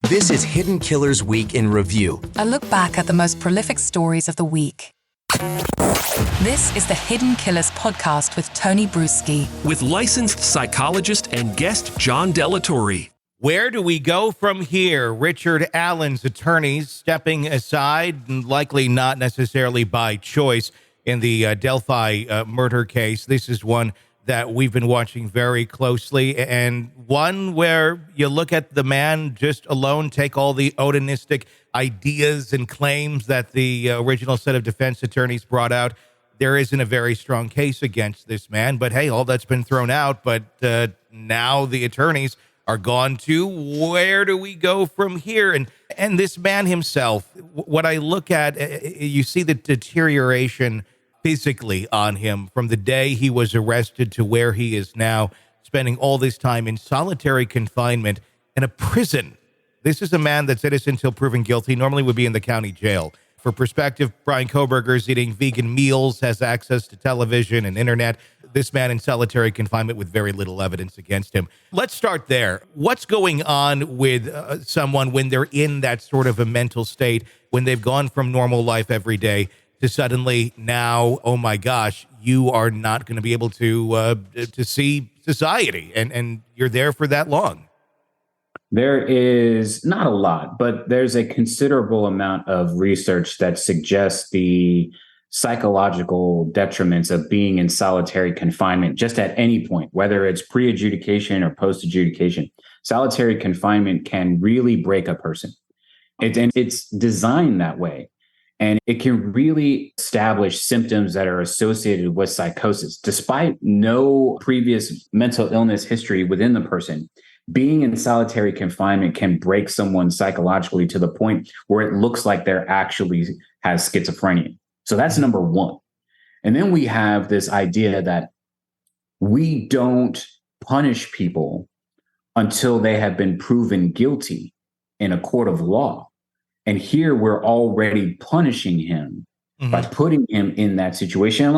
This is Hidden Killers Week in Review. A look back at the most prolific stories of the week. This is the Hidden Killers podcast with Tony Brueski. With licensed psychologist and guest John Delatorre. Where do we go from here? Richard Allen's attorneys stepping aside, likely not necessarily by choice, in the Delphi murder case. This is one that we've been watching very closely, and one where you look at the man just alone, take all the Odinistic ideas and claims that the original set of defense attorneys brought out. There isn't a very strong case against this man, but hey, all that's been thrown out. But now the attorneys are gone too. Where do we go from here? And this man himself, what I look at, you see the deterioration physically on him from the day he was arrested to where he is now, spending all this time in solitary confinement in a prison. This is a man that's innocent until proven guilty, normally would be in the county jail. For perspective, Brian Koberger's eating vegan meals, has access to television and internet. This man in solitary confinement with very little evidence against him. Let's start there. What's going on with someone when they're in that sort of a mental state, when they've gone from normal life every day to suddenly now, oh my gosh, you are not going to be able to see society, and you're there for that long? There is not a lot, but there's a considerable amount of research that suggests the psychological detriments of being in solitary confinement just at any point, whether it's pre-adjudication or post-adjudication. Solitary confinement can really break a person. And it's designed that way. And it can really establish symptoms that are associated with psychosis. Despite no previous mental illness history within the person, being in solitary confinement can break someone psychologically to the point where it looks like they're actually has schizophrenia. So that's number one. And then we have this idea that we don't punish people until they have been proven guilty in a court of law. And here we're already punishing him by putting him in that situation.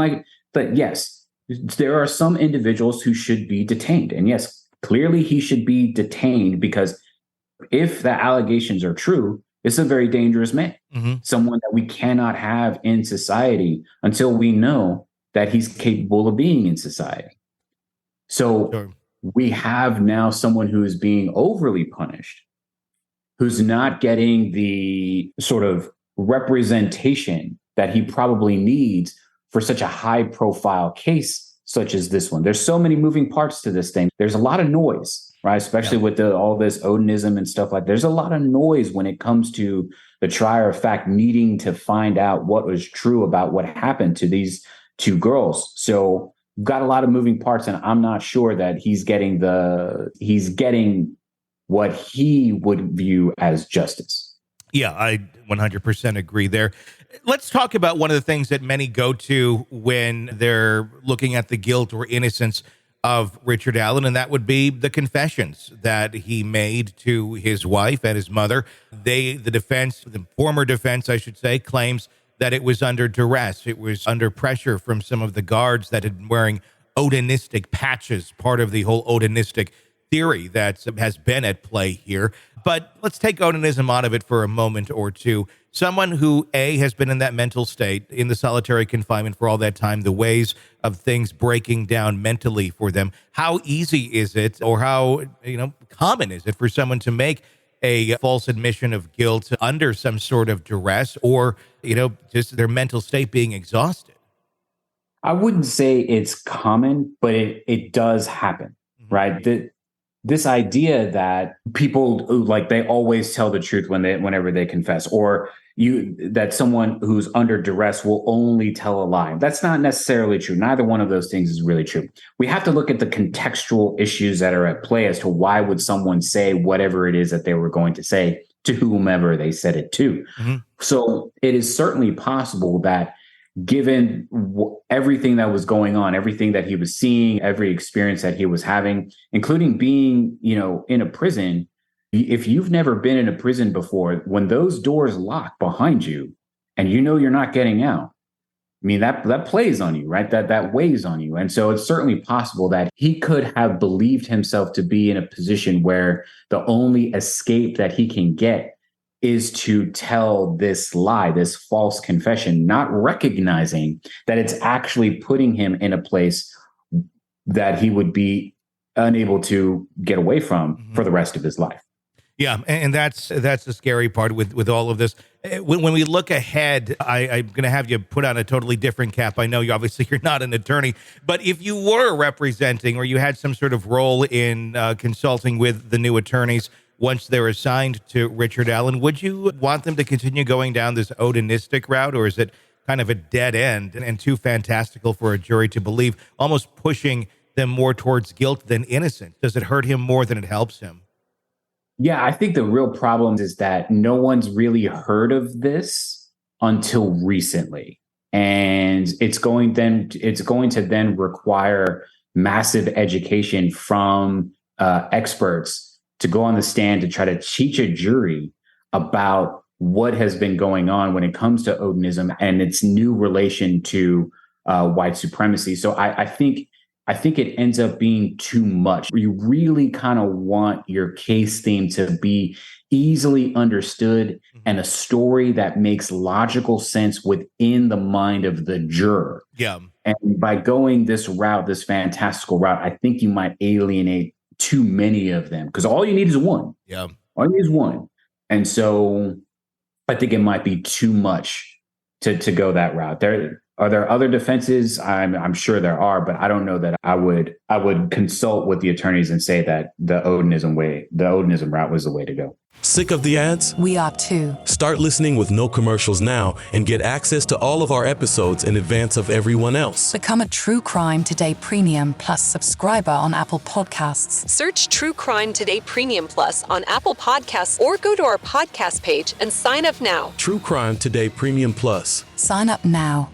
But yes, there are some individuals who should be detained. And yes, clearly he should be detained because if the allegations are true, it's a very dangerous man, someone that we cannot have in society until we know that he's capable of being in society. So we have now someone who is being overly punished, who's not getting the sort of representation that he probably needs for such a high profile case such as this one. There's so many moving parts to this thing. There's a lot of noise, right? Especially with all this Odinism and stuff like that. There's a lot of noise when it comes to the trier of fact needing to find out what was true about what happened to these two girls. So we've got a lot of moving parts, and I'm not sure that he's getting what he would view as justice. Yeah, I 100% agree there. Let's talk about one of the things that many go to when they're looking at the guilt or innocence of Richard Allen, and that would be the confessions that he made to his wife and his mother. The former defense, I should say, claims that it was under duress. It was under pressure from some of the guards that had been wearing Odinistic patches, part of the whole Odinistic theory that has been at play here. But let's take Odinism out of it for a moment or two. Someone who, A, has been in that mental state, in the solitary confinement for all that time, the ways of things breaking down mentally for them. How easy is it, or how common is it for someone to make a false admission of guilt under some sort of duress, or just their mental state being exhausted? I wouldn't say it's common, but it does happen, right? This idea that people they always tell the truth whenever they confess, or that someone who's under duress will only tell a lie. That's not necessarily true. Neither one of those things is really true. We have to look at the contextual issues that are at play as to why would someone say whatever it is that they were going to say to whomever they said it to. So it is certainly possible that given everything that was going on, everything that he was seeing, every experience that he was having, including being, in a prison, if you've never been in a prison before, when those doors lock behind you and you're not getting out, I mean, that plays on you, right? That weighs on you. And so it's certainly possible that he could have believed himself to be in a position where the only escape that he can get is to tell this lie, this false confession, not recognizing that it's actually putting him in a place that he would be unable to get away from for the rest of his life. Yeah, and that's the scary part with all of this. When we look ahead, I'm going to have you put on a totally different cap. I know you're not an attorney, but if you were representing or you had some sort of role in consulting with the new attorneys once they're assigned to Richard Allen, would you want them to continue going down this odinistic route, or is it kind of a dead end and too fantastical for a jury to believe, almost pushing them more towards guilt than innocence? Does it hurt him more than it helps him? Yeah, I think the real problem is that no one's really heard of this until recently. And it's going to then require massive education from experts to go on the stand to try to teach a jury about what has been going on when it comes to Odinism and its new relation to white supremacy. So I think it ends up being too much. You really kind of want your case theme to be easily understood and a story that makes logical sense within the mind of the juror. Yeah. And by going this route, this fantastical route, I think you might alienate too many of them, because all you need is one. Yeah. All you need is one. And so I think it might be too much to go that route. Are there other defenses? I'm sure there are, but I don't know that I would consult with the attorneys and say that the Odinism route was the way to go. Sick of the ads? We are too. Start listening with no commercials now and get access to all of our episodes in advance of everyone else. Become a True Crime Today Premium Plus subscriber on Apple Podcasts. Search True Crime Today Premium Plus on Apple Podcasts or go to our podcast page and sign up now. True Crime Today Premium Plus. Sign up now.